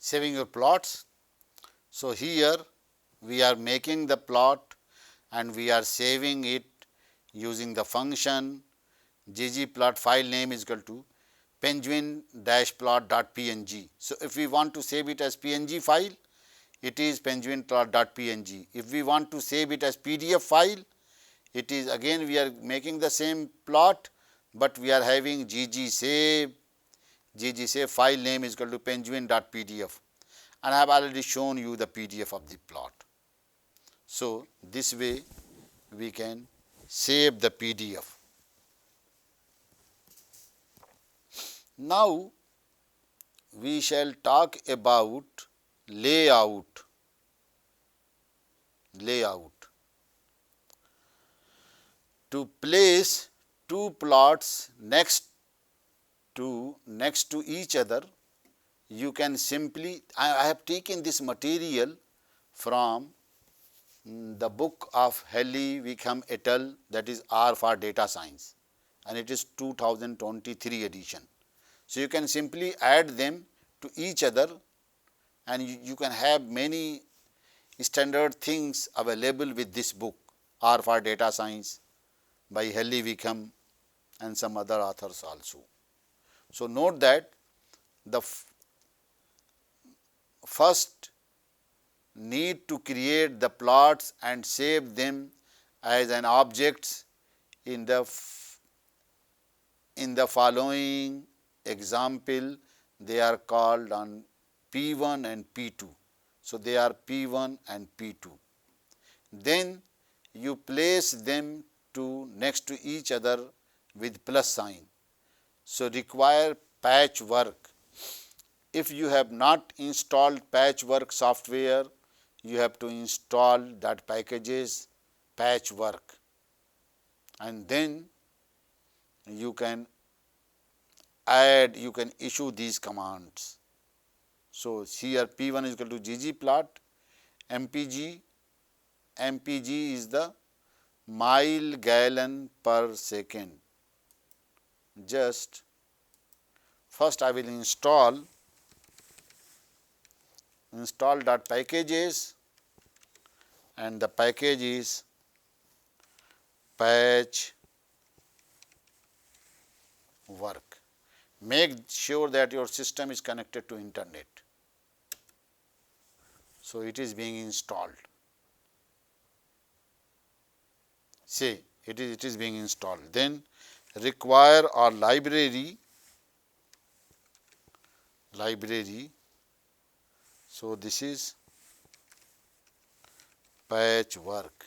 saving your plots. So, here we are making the plot and we are saving it using the function ggplot file name is equal to penguin-plot.png. So, if we want to save it as PNG file, it is penguin-plot.png. If we want to save it as PDF file, it is again we are making the same plot, but we are having ggsave file name is equal to penguin.pdf, and I have already shown you the PDF of the plot. So, this way we can save the PDF. Now, we shall talk about layout. To place two plots next to each other, you can simply, I have taken this material from the book of Helly Wickham et al., that is R for Data Science, and it is 2023 edition. So, you can simply add them to each other and you can have many standard things available with this book R for Data Science by Helly Wickham and some other authors also. So, note that the first need to create the plots and save them as an objects in the following example. They are called on P1 and P2. So, they are P1 and P2. Then you place them next to each other with plus sign. So, require patchwork. If you have not installed patchwork software, you have to install that packages patchwork, and then you can add, you can issue these commands. So, here P1 is equal to ggplot mpg. mpg is the mile gallon per second. Just first I will install that packages, and the package is patchwork. Make sure that your system is connected to internet. So, it is being installed. See, it is being installed. Then require our library. So, this is patchwork.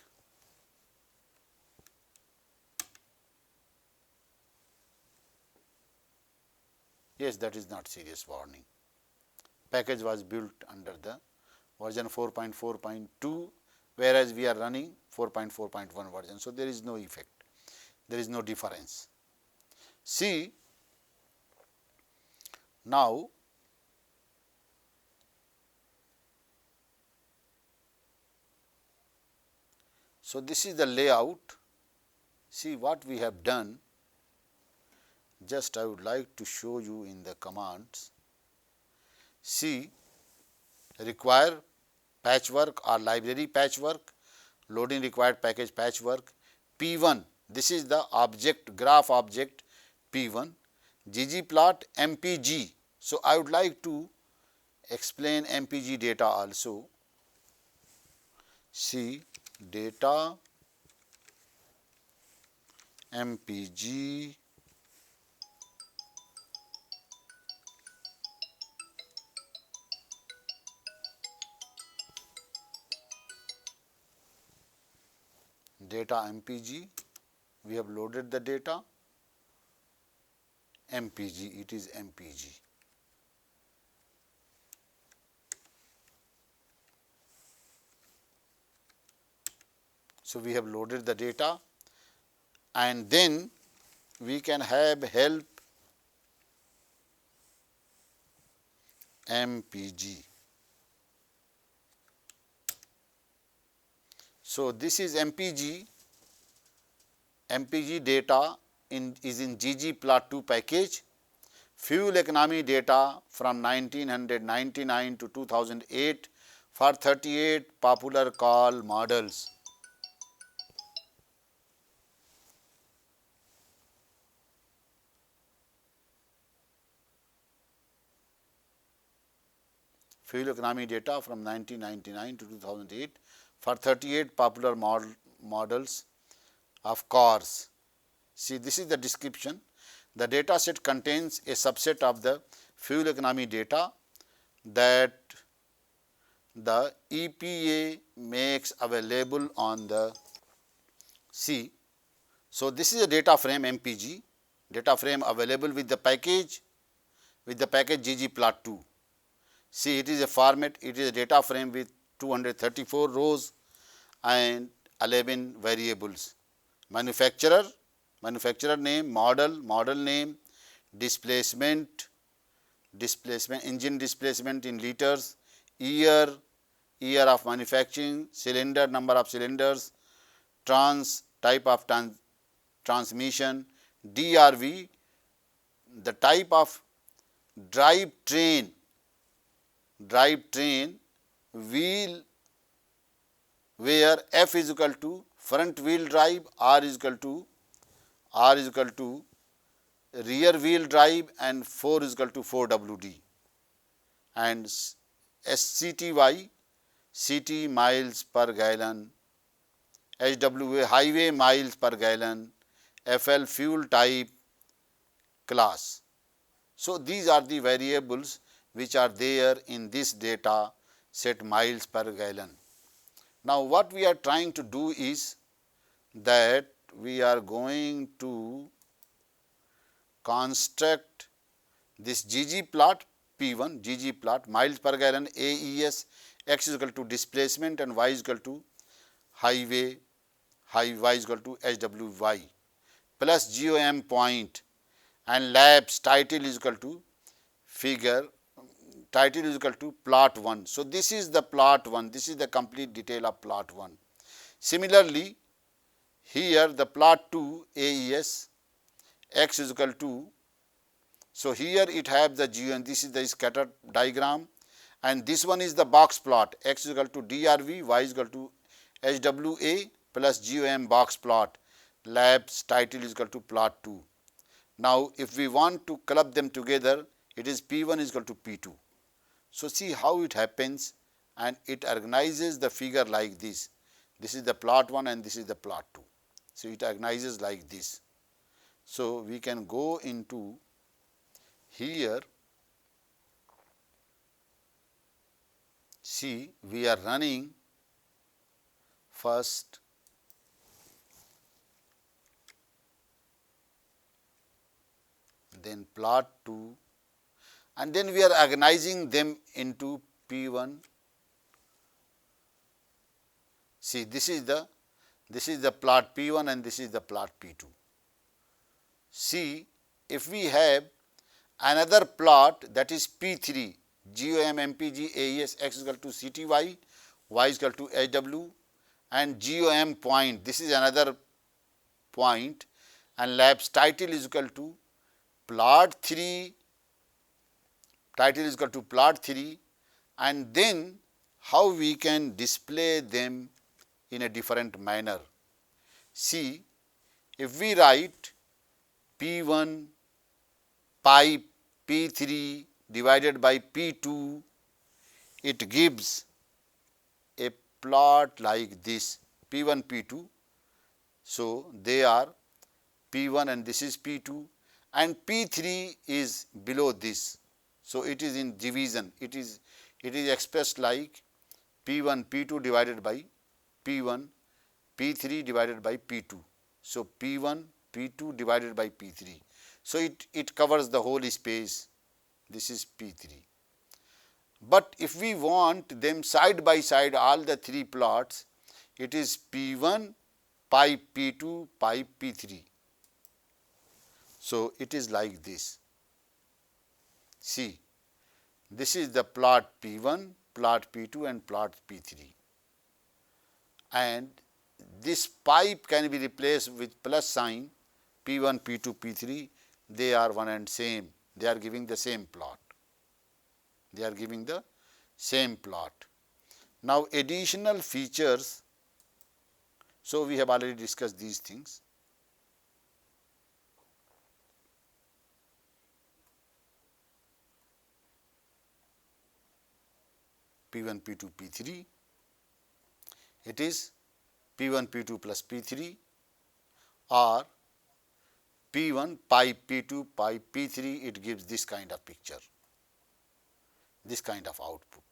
Yes, that is not serious warning. Package was built under the version 4.4.2, whereas we are running 4.4.1 version. So, there is no effect, there is no difference. See, now so this is the layout. See what we have done. Just I would like to show you in the commands. See, require patchwork or library patchwork, loading required package patchwork, P1, this is the object, graph object P1, ggplot mpg. So, I would like to explain mpg data also. See, data mpg mpg, we have loaded the data mpg, it is mpg. So, we have loaded the data, and then we can have help mpg. So, this is mpg data is in ggplot2 package. fuel economy data from 1999 to 2008 for 38 popular car models. Fuel economy data from 1999 to 2008 for 38 popular models of cars. See, this is the description. The data set contains a subset of the fuel economy data that the EPA makes available on the C. So, this is a data frame MPG, data frame available with the package ggplot2. See, it is a format, it is a data frame with 234 rows and 11 variables. Manufacturer name, model name, displacement, engine displacement in liters, year of manufacturing, cylinder, number of cylinders, type of transmission, DRV, the type of drivetrain, wheel, where F is equal to front wheel drive, R is equal to rear wheel drive, and 4 is equal to 4WD, and SCTY, CT miles per gallon, HWA highway miles per gallon, FL fuel type, class. So, these are the variables which are there in this data set miles per gallon. Now, what we are trying to do is that we are going to construct this ggplot P1, ggplot miles per gallon AES, x is equal to displacement and y is equal to highway, y is equal to HWY plus GOM point, and labs title is equal to plot 1. So, this is the plot 1, this is the complete detail of plot 1. Similarly, here the plot 2 AES x is equal to, so here it has the GOM, this is the scatter diagram, and this one is the box plot, x is equal to DRV, y is equal to HWA plus GOM box plot, labs title is equal to plot 2. Now, if we want to club them together, it is P1 is equal to P2. So, see how it happens, and it organizes the figure like this. This is the plot 1 and this is the plot 2. So, it organizes like this. So, we can go into here. See, we are running first then plot 2, and then we are organizing them into P1. See, this is the plot P1 and this is the plot P2. See, if we have another plot, that is P3, GOM MPG AES x is equal to CTY, y is equal to HW, and GOM point, this is another point, and labs title is equal to plot 3, and then how we can display them in a different manner. See, if we write P1 pi P3 divided by P2, it gives a plot like this, P1 P2. So, they are P1 and this is P2, and P3 is below this. So, it is in division, it is expressed like P1 P2 divided by P1 P3 divided by P2. So, P1 P2 divided by P3. So, it covers the whole space, this is P3. But if we want them side by side, all the three plots, it is P1 pi P2 pi P3. So, it is like this. See, this is the plot P1, plot P2 and plot P3, and this pipe can be replaced with plus sign P1, P2, P3, they are one and same, They are giving the same plot. They are giving the same plot. Now additional features. So we have already discussed these things. P1, P2, P3. It is P1, P2 plus P3 or P1 pi P2 pi P3. It gives this kind of picture, this kind of output.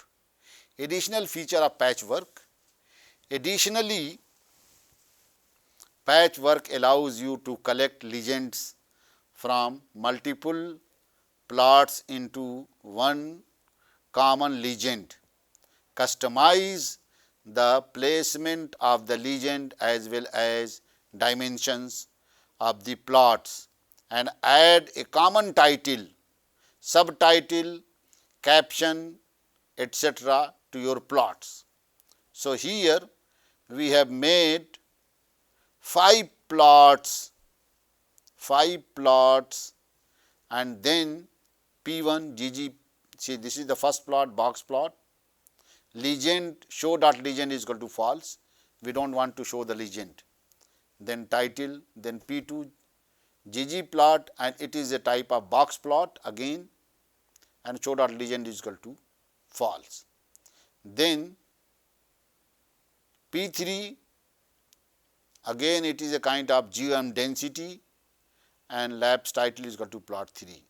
Additional feature of patchwork. Additionally, patchwork allows you to collect legends from multiple plots into one common legend. Customize the placement of the legend as well as dimensions of the plots and add a common title, subtitle, caption, etc. to your plots. So here we have made 5 plots and then P1 GG. See, this is the first plot, box plot. Legend, show dot legend is equal to false. We don't want to show the legend. Then title, then P2 ggplot, and it is a type of box plot again, and show dot legend is equal to false. Then P3, again it is a kind of GM density, and labs title is equal to plot 3.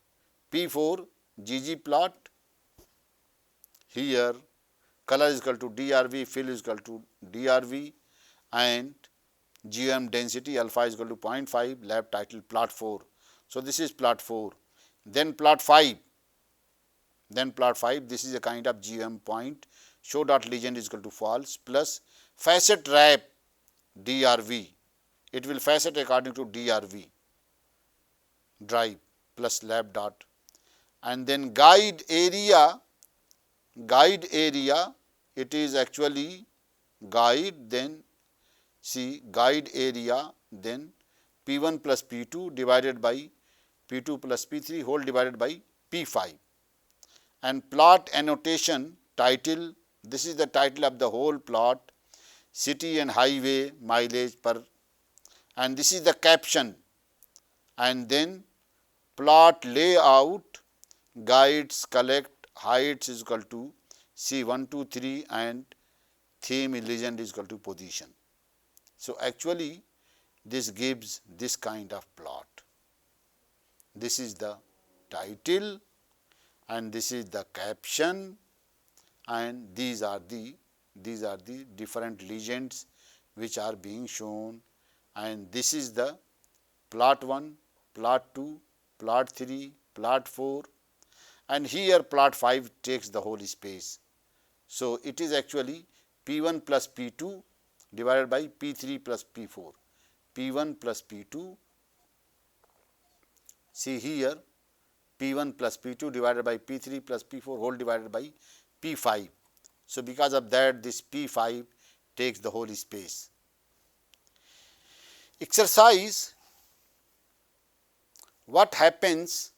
P4 ggplot, here color is equal to DRV, fill is equal to DRV, and GM density alpha is equal to 0.5, lab title plot 4. So this is plot 4. Then plot 5. This is a kind of GM point, show dot legend is equal to false, plus facet wrap DRV. It will facet according to DRV drive plus lab dot. And then guide area, it is actually guide, then see guide area, then P1 plus P2 divided by P2 plus P3 whole divided by P5. And plot annotation title, this is the title of the whole plot, city and highway mileage per, and this is the caption. And then plot layout, guides, collect, heights is equal to C1, 2, 3 and theme legend is equal to position. So actually this gives this kind of plot. This is the title and this is the caption, and these are the different legends which are being shown, and this is the plot 1, plot 2, plot 3, plot 4, and here plot 5 takes the whole space. So it is actually P1 plus P2 divided by P3 plus P4. P1 plus P2, see here P1 plus P2 divided by P3 plus P4 whole divided by P5. So because of that this P5 takes the whole space. Exercise: what happens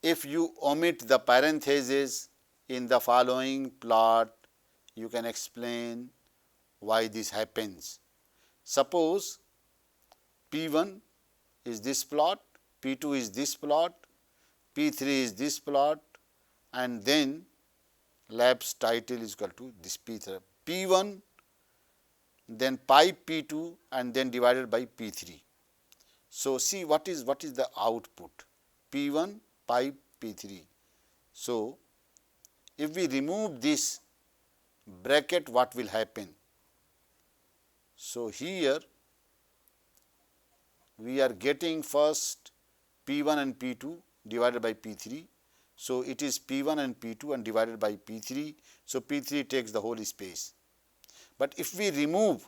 if you omit the parentheses in the following plot? You can explain why this happens. Suppose P1 is this plot, P2 is this plot, P3 is this plot, and then lab's title is equal to this P3. P1 then pi P2 and then divided by P3. So see what is the output, P1 pi P3. So if we remove this bracket, what will happen? So here we are getting first P1 and P2 divided by P3. So it is P1 and P2 and divided by P3. So P3 takes the whole space. But if we remove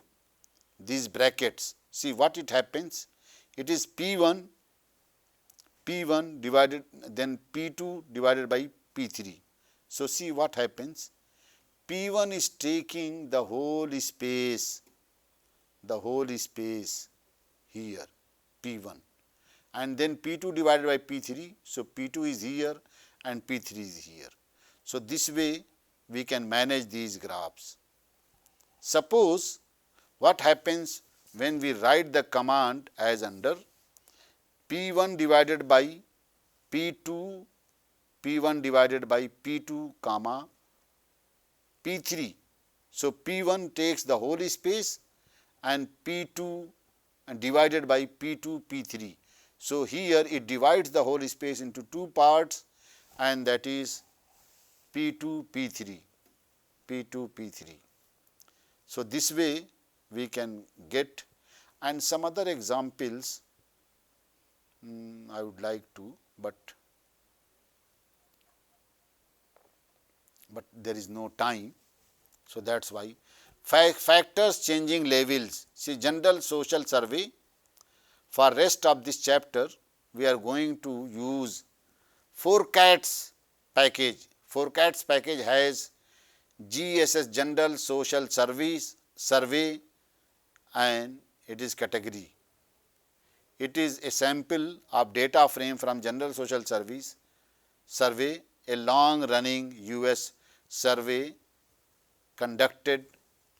these brackets, see what it happens. It is P1 divided, then P2 divided by P3. So see what happens. P1 is taking the whole space here, P1, and then P2 divided by P3. So, P2 is here and P3 is here. So, this way we can manage these graphs. Suppose what happens when we write the command as under P1 divided by P2, P1 divided by P2 comma P3. So, P1 takes the whole space and P2 divided by P2 P3. So, here it divides the whole space into two parts, and that is P2 P3, P2 P3. So, this way we can get, and some other examples I would like to, but there is no time. So, that is why. Factors changing levels. See, general social survey. For rest of this chapter, we are going to use forecats package. Forecats package has GSS, general social survey, and it is category. It is a sample of data frame from general social survey, a long running US survey conducted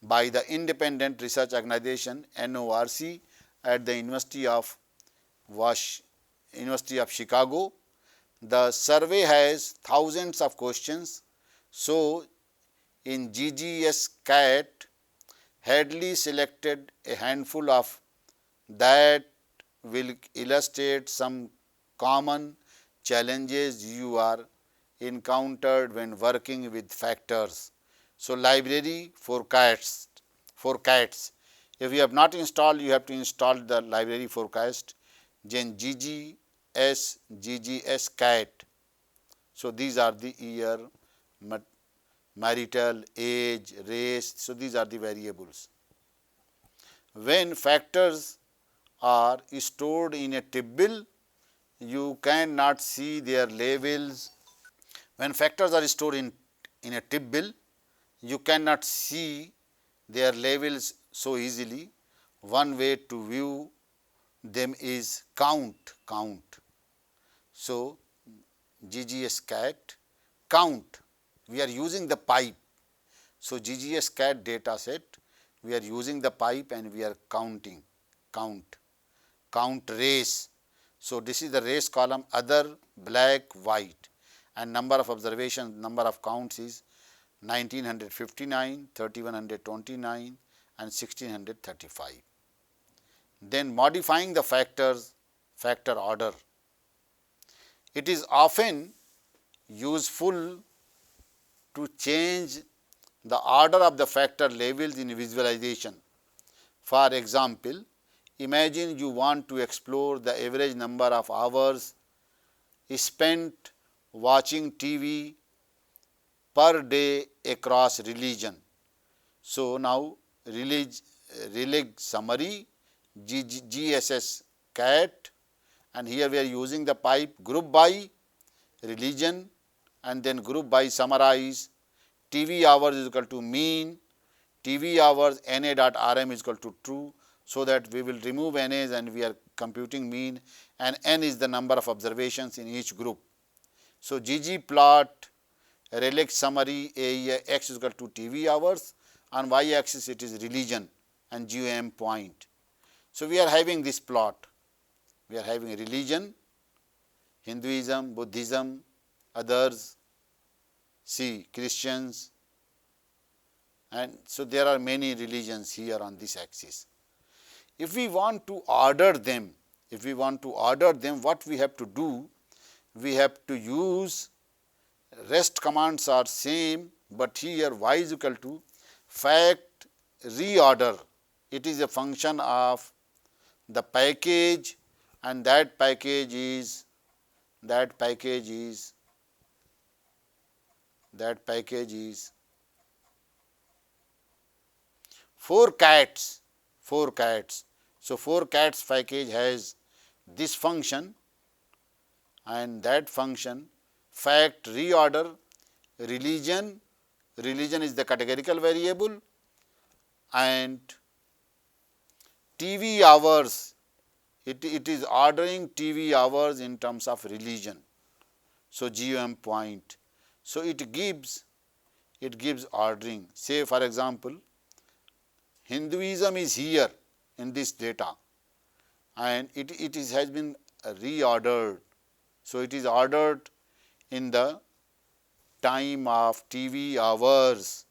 by the independent research organization NORC at the University of Chicago. The survey has thousands of questions. So, in GGS-CAT, Hadley selected a handful of that will illustrate some common challenges you are encountered when working with factors. So, library forecats. If you have not installed, you have to install the library forecast, then GGS-CAT. So, these are the year, marital, age, race. So, these are the variables. When factors are stored in a table, you cannot see their labels. When factors are stored in a table, you cannot see their labels so easily. One way to view them is count. So, GGS-CAT count, we are using the pipe. So, GGS-CAT data set, we are using the pipe and we are counting, count race. So, this is the race column, other, black, white, and number of observations, number of counts is 1959, 3129 and 1635. Then modifying the factor order. It is often useful to change the order of the factor labels in visualization. For example, imagine you want to explore the average number of hours spent watching TV per day across religion. So, now relig summary, GSS-CAT, and here we are using the pipe group by religion and then group by summarize. TV hours is equal to mean, TV hours na.rm is equal to true. So, that we will remove NAs and we are computing mean, and N is the number of observations in each group. So, ggplot relic summary x is equal to TV hours, on y axis it is religion and GOM point. So, we are having this plot, we are having religion, Hinduism, Buddhism, others, see Christians, and so there are many religions here on this axis. If we want to order them, what we have to do? We have to use rest commands are same, but here y is equal to fact reorder. It is a function of the package, and that package is forecats. So, forecats package has this function, and that function fact reorder religion is the categorical variable, and TV hours it is ordering TV hours in terms of religion. So GOM point. So it gives ordering. Say for example, Hinduism is here in this data, and it has been reordered. So it is ordered in the time of TV hours,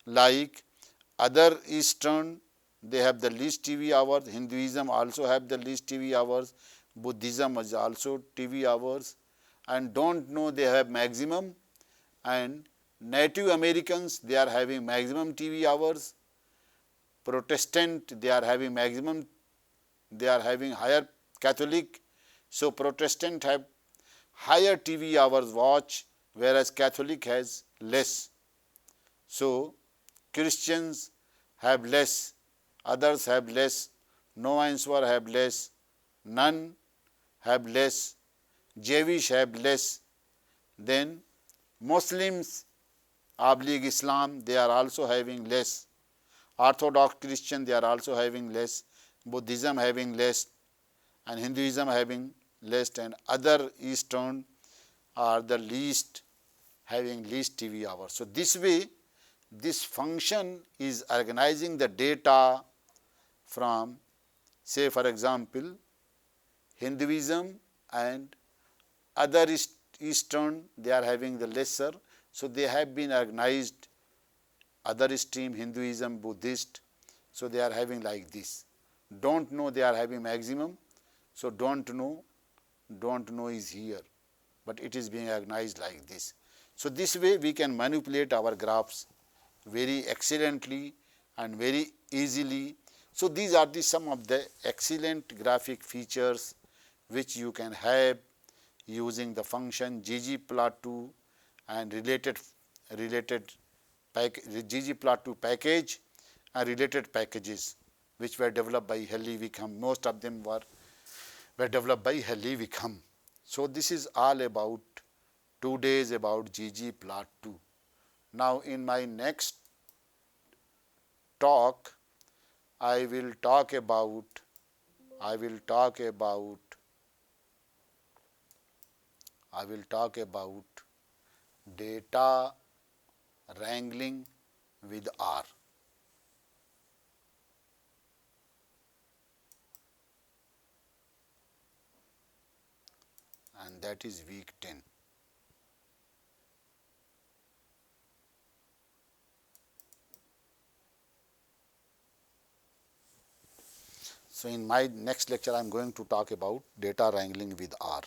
like other Eastern, they have the least TV hours. Hinduism also have the least TV hours. Buddhism is also TV hours, and don't know they have maximum. And Native Americans, they are having maximum TV hours. Protestant, they are having maximum, they are having higher. Catholic, so Protestant have higher TV hours watch, whereas Catholic has less. So Christians have less, others have less, no answer have less, none have less, Jewish have less. Then Muslims oblique Islam, they are also having less. Orthodox Christian, they are also having less. Buddhism having less, and Hinduism having less, and other Eastern are the least, having least TV hours. So this way, this function is organizing the data from, say for example, Hinduism and other Eastern, they are having the lesser. So they have been organized, other stream, Hinduism, Buddhist, so they are having like this. Don't know, they are having maximum. So don't know is here, but it is being organized like this. So this way we can manipulate our graphs very excellently and very easily. So these are the some of the excellent graphic features which you can have using the function ggplot2 and related ggplot2 package and related packages which were developed by Helly Wickham. Most of them were developed by Helly Wickham. So this is all about 2 days about ggplot2. Now in my next talk, I will talk about data wrangling with R, and that is week 10. So in my next lecture, I am going to talk about data wrangling with R.